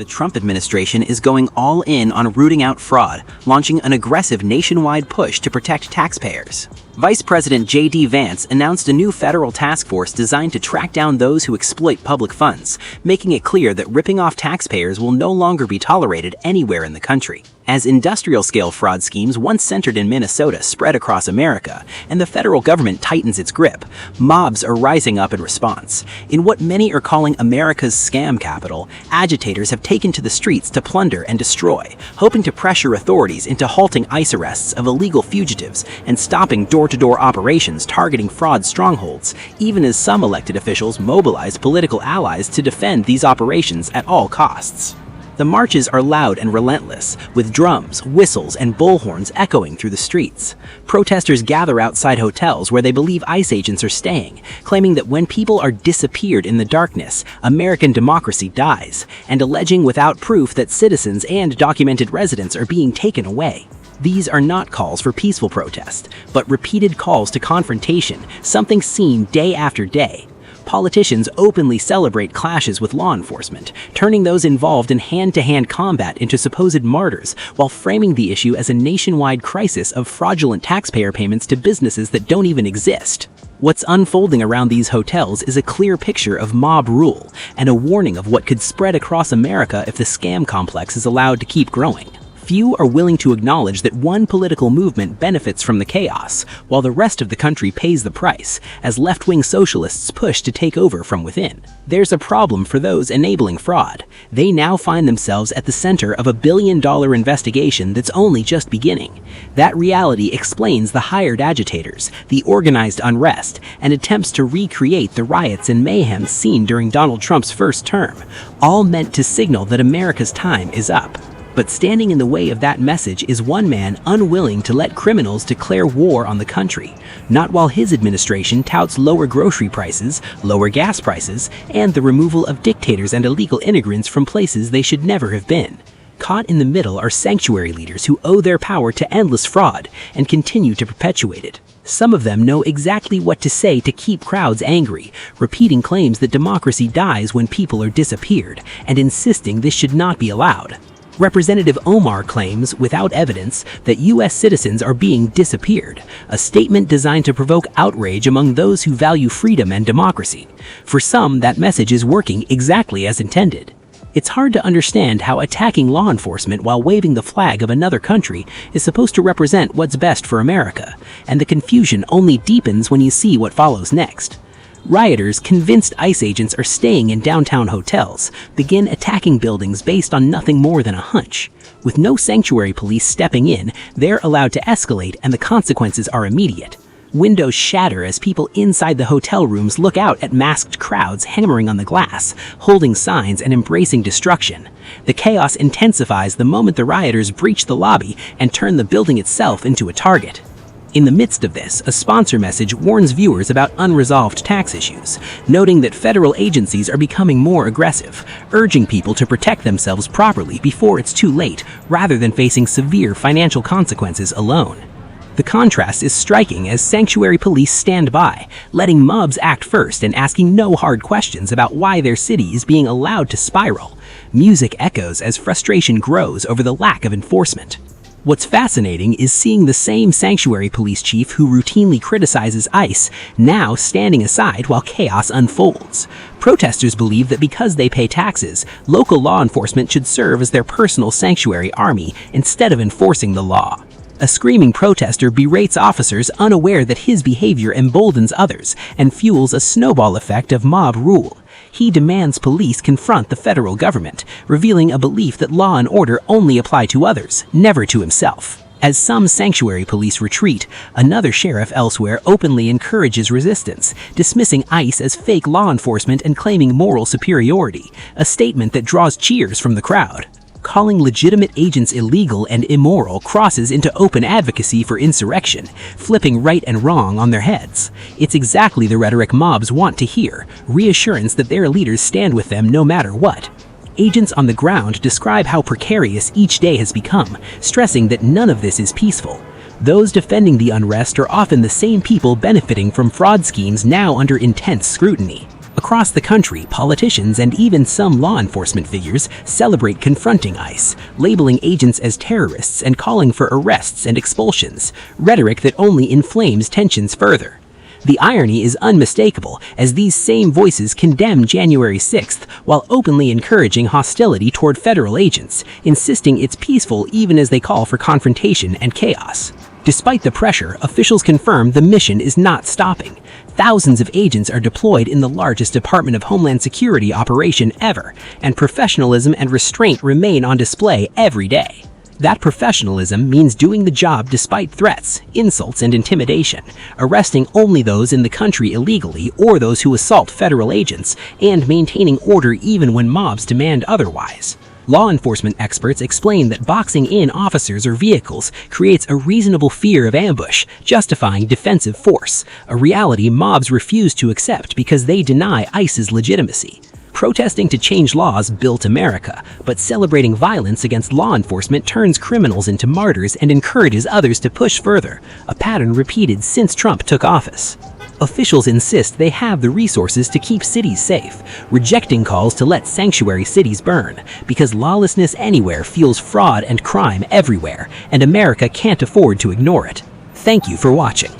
The Trump administration is going all in on rooting out fraud, launching an aggressive nationwide push to protect taxpayers. Vice President J.D. Vance announced a new federal task force designed to track down those who exploit public funds, making it clear that ripping off taxpayers will no longer be tolerated anywhere in the country. As industrial-scale fraud schemes once centered in Minnesota spread across America, and the federal government tightens its grip, mobs are rising up in response. In what many are calling America's scam capital, agitators have taken to the streets to plunder and destroy, hoping to pressure authorities into halting ICE arrests of illegal fugitives and stopping door-to-door operations targeting fraud strongholds, even as some elected officials mobilize political allies to defend these operations at all costs. The marches are loud and relentless, with drums, whistles, and bullhorns echoing through the streets. Protesters gather outside hotels where they believe ICE agents are staying, claiming that when people are disappeared in the darkness, American democracy dies, and alleging without proof that citizens and documented residents are being taken away. These are not calls for peaceful protest, but repeated calls to confrontation, something seen day after day. Politicians openly celebrate clashes with law enforcement, turning those involved in hand-to-hand combat into supposed martyrs, while framing the issue as a nationwide crisis of fraudulent taxpayer payments to businesses that don't even exist. What's unfolding around these hotels is a clear picture of mob rule, and a warning of what could spread across America if the scam complex is allowed to keep growing. Few are willing to acknowledge that one political movement benefits from the chaos, while the rest of the country pays the price, as left-wing socialists push to take over from within. There's a problem for those enabling fraud. They now find themselves at the center of a billion-dollar investigation that's only just beginning. That reality explains the hired agitators, the organized unrest, and attempts to recreate the riots and mayhem seen during Donald Trump's first term, all meant to signal that America's time is up. But standing in the way of that message is one man unwilling to let criminals declare war on the country, not while his administration touts lower grocery prices, lower gas prices, and the removal of dictators and illegal immigrants from places they should never have been. Caught in the middle are sanctuary leaders who owe their power to endless fraud and continue to perpetuate it. Some of them know exactly what to say to keep crowds angry, repeating claims that democracy dies when people are disappeared, and insisting this should not be allowed. Representative Omar claims, without evidence, that U.S. citizens are being disappeared, a statement designed to provoke outrage among those who value freedom and democracy. For some, that message is working exactly as intended. It's hard to understand how attacking law enforcement while waving the flag of another country is supposed to represent what's best for America, and the confusion only deepens when you see what follows next. Rioters, convinced ICE agents are staying in downtown hotels, begin attacking buildings based on nothing more than a hunch. With no sanctuary police stepping in, they're allowed to escalate, and the consequences are immediate. Windows shatter as people inside the hotel rooms look out at masked crowds hammering on the glass, holding signs and embracing destruction. The chaos intensifies the moment the rioters breach the lobby and turn the building itself into a target. In the midst of this, a sponsor message warns viewers about unresolved tax issues, noting that federal agencies are becoming more aggressive, urging people to protect themselves properly before it's too late, rather than facing severe financial consequences alone. The contrast is striking as sanctuary police stand by, letting mobs act first and asking no hard questions about why their city is being allowed to spiral. Music echoes as frustration grows over the lack of enforcement. What's fascinating is seeing the same sanctuary police chief who routinely criticizes ICE now standing aside while chaos unfolds. Protesters believe that because they pay taxes, local law enforcement should serve as their personal sanctuary army instead of enforcing the law. A screaming protester berates officers, unaware that his behavior emboldens others and fuels a snowball effect of mob rule. He demands police confront the federal government, revealing a belief that law and order only apply to others, never to himself. As some sanctuary police retreat, another sheriff elsewhere openly encourages resistance, dismissing ICE as fake law enforcement and claiming moral superiority, a statement that draws cheers from the crowd. Calling legitimate agents illegal and immoral crosses into open advocacy for insurrection, flipping right and wrong on their heads. It's exactly the rhetoric mobs want to hear, reassurance that their leaders stand with them no matter what. Agents on the ground describe how precarious each day has become, stressing that none of this is peaceful. Those defending the unrest are often the same people benefiting from fraud schemes now under intense scrutiny. Across the country, politicians and even some law enforcement figures celebrate confronting ICE, labeling agents as terrorists and calling for arrests and expulsions, rhetoric that only inflames tensions further. The irony is unmistakable, as these same voices condemn January 6th while openly encouraging hostility toward federal agents, insisting it's peaceful even as they call for confrontation and chaos. Despite the pressure, officials confirm the mission is not stopping. Thousands of agents are deployed in the largest Department of Homeland Security operation ever, and professionalism and restraint remain on display every day. That professionalism means doing the job despite threats, insults, and intimidation, arresting only those in the country illegally or those who assault federal agents, and maintaining order even when mobs demand otherwise. Law enforcement experts explain that boxing in officers or vehicles creates a reasonable fear of ambush, justifying defensive force, a reality mobs refuse to accept because they deny ICE's legitimacy. Protesting to change laws built America, but celebrating violence against law enforcement turns criminals into martyrs and encourages others to push further, a pattern repeated since Trump took office. Officials insist they have the resources to keep cities safe, rejecting calls to let sanctuary cities burn, because lawlessness anywhere fuels fraud and crime everywhere, and America can't afford to ignore it. Thank you for watching.